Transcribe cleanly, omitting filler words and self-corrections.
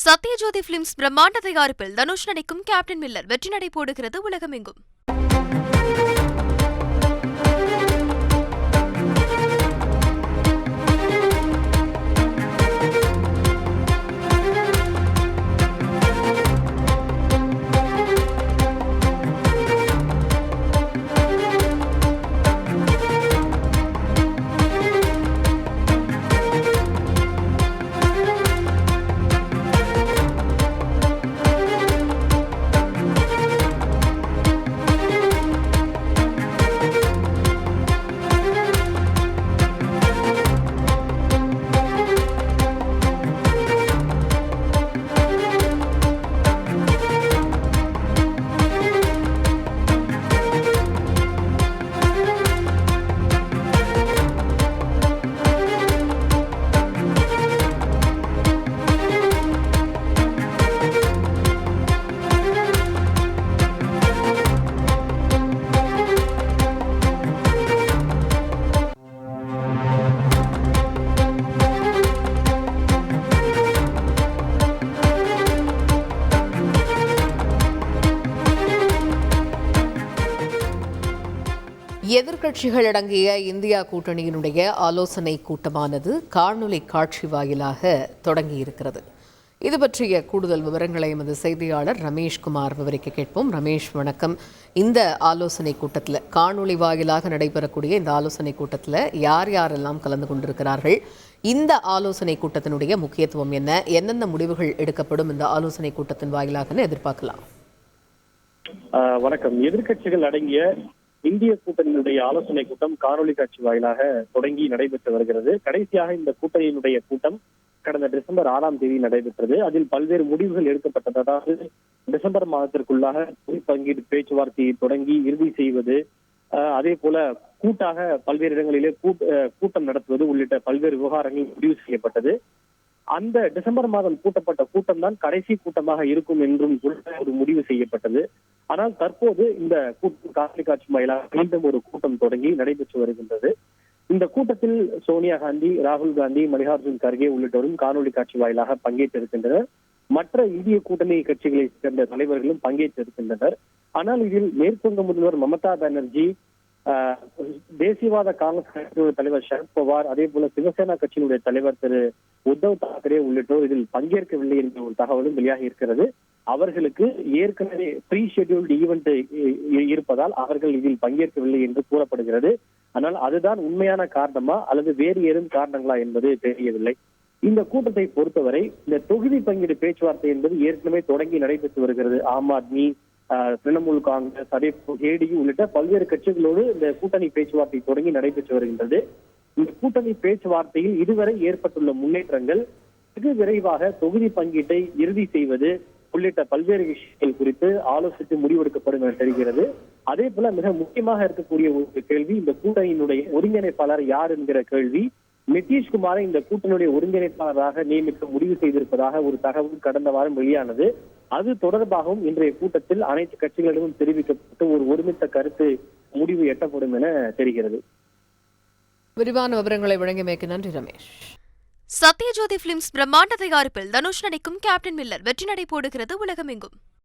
Sathyajothi films பிரம்மாண்ட தயாரிப்பில் தனுஷ் நடிக்கும் கேப்டன் மில்லர் வெற்றி நடை போடுகிறது உலகமெங்கும். எதிர்க்கட்சிகள் அடங்கிய இந்தியா கூட்டணியினுடைய ஆலோசனை கூட்டமானது காணொலி காட்சி வாயிலாக தொடங்கியிருக்கிறது. இது பற்றிய கூடுதல் விவரங்களை எமது செய்தியாளர் ரமேஷ்குமார் விவரிக்க கேட்போம். ரமேஷ், வணக்கம். இந்த ஆலோசனை கூட்டத்தில், காணொலி வாயிலாக நடைபெறக்கூடிய இந்த ஆலோசனை கூட்டத்தில் யார் யாரெல்லாம் கலந்து கொண்டிருக்கிறார்கள்? இந்த ஆலோசனை கூட்டத்தினுடைய முக்கியத்துவம் என்ன? என்னென்ன முடிவுகள் எடுக்கப்படும் இந்த ஆலோசனை கூட்டத்தின் வாயிலாகன்னு எதிர்பார்க்கலாம்? வணக்கம். எதிர்க்கட்சிகள் அடங்கிய இந்திய கூட்டணியினுடைய ஆலோசனை கூட்டம் காணொலி காட்சி வாயிலாக தொடங்கி நடைபெற்று வருகிறது. கடைசியாக இந்த கூட்டணியினுடைய கூட்டம் கடந்த டிசம்பர் 6ஆம் தேதி நடைபெற்றது. அதில் பல்வேறு முடிவுகள் எடுக்கப்பட்டது. அதாவது டிசம்பர் மாதத்திற்குள்ளாக தொகுதி பங்கீடு பேச்சுவார்த்தையை தொடங்கி இறுதி செய்வது, அதே போல கூட்டாக பல்வேறு இடங்களிலே கூட்டம் நடத்துவது உள்ளிட்ட பல்வேறு விவகாரங்கள் முடிவு செய்யப்பட்டது. அந்த டிசம்பர் மாதம் கூட்டப்பட்ட கூட்டம் தான் கடைசி கூட்டமாக இருக்கும் என்றும் ஒரு முடிவு செய்யப்பட்டது. ஆனால் தற்போது இந்த கூட்டம் காணொலி காட்சி வாயிலாக மீண்டும் ஒரு கூட்டம் தொடங்கி நடைபெற்று வருகின்றது. இந்த கூட்டத்தில் சோனியா காந்தி, ராகுல் காந்தி, மல்லிகார்ஜுன் கர்கே உள்ளிட்டோரும் காணொலி காட்சி வாயிலாக பங்கேற்றிருக்கின்றனர். மற்ற இந்திய கூட்டணி கட்சிகளை சேர்ந்த தலைவர்களும் பங்கேற்றிருக்கின்றனர். ஆனால் இதில் மேற்குவங்க முதல்வர் மமதா பானர்ஜி, தேசியவாத காங்கிரஸ் கட்சியினுடைய தலைவர் சரத் பவார், அதே போல சிவசேனா கட்சியினுடைய தலைவர் திரு உத்தவ் தாக்கரே உள்ளிட்டோர் இதில் பங்கேற்கவில்லை என்ற ஒரு தகவலும் வெளியாகி இருக்கிறது. அவர்களுக்கு ஏற்கனவே ப்ரீ ஷெட்யூல்டு ஈவெண்ட் இருப்பதால் அவர்கள் இதில் பங்கேற்கவில்லை என்று கூறப்படுகிறது. ஆனால் அதுதான் உண்மையான காரணமா அல்லது வேறு ஏதும் காரணங்களா என்பது தெரியவில்லை. இந்த கூட்டத்தை பொறுத்தவரை இந்த தொகுதி பங்கீடு பேச்சுவார்த்தை என்பது ஏற்கனவே தொடங்கி நடைபெற்று வருகிறது. ஆம் ஆத்மி, திரிணாமுல் காங்கிரஸ், அதே ஜேடியு உள்ளிட்ட பல்வேறு கட்சிகளோடு இந்த கூட்டணி பேச்சுவார்த்தை தொடங்கி நடைபெற்று வருகின்றது. இந்த கூட்டணி பேச்சுவார்த்தையில் இதுவரை ஏற்பட்டுள்ள முன்னேற்றங்கள் வெகு விரைவாக தொகுதி பங்கீட்டை இறுதி செய்வது உள்ளிட்ட பல்வேறு விஷயங்கள் குறித்து ஆலோசித்து முடிவெடுக்கப்படும் என தெரிகிறது. அதே போல மிக முக்கியமாக இருக்கக்கூடிய ஒரு கேள்வி, இந்த கூட்டணியினுடைய ஒருங்கிணைப்பாளர் யார் என்கிற கேள்வி. நிதிஷ்குமாரை இந்த கூட்டணியுடைய ஒருங்கிணைப்பாளராக நியமிக்க முடிவு செய்திருப்பதாக ஒரு தகவல் கடந்த வாரம் வெளியானது. அது தொடர்பாகவும் இன்றைய கூட்டத்தில் அனைத்து கட்சிகளிடமும் தெரிவிக்கப்பட்டு ஒரு ஒருமித்த கருத்து முடிவு எட்டப்படும் என தெரிகிறது. விரிவான விவரங்களை வழங்கியமைக்கு நன்றி ரமேஷ். சத்யஜோதி பிலிம்ஸ் பிரம்மாண்ட தயாரிப்பில் தனுஷ் நடிக்கும் கேப்டன் மில்லர் வெற்றி நடை போடுகிறது உலகமெங்கும்.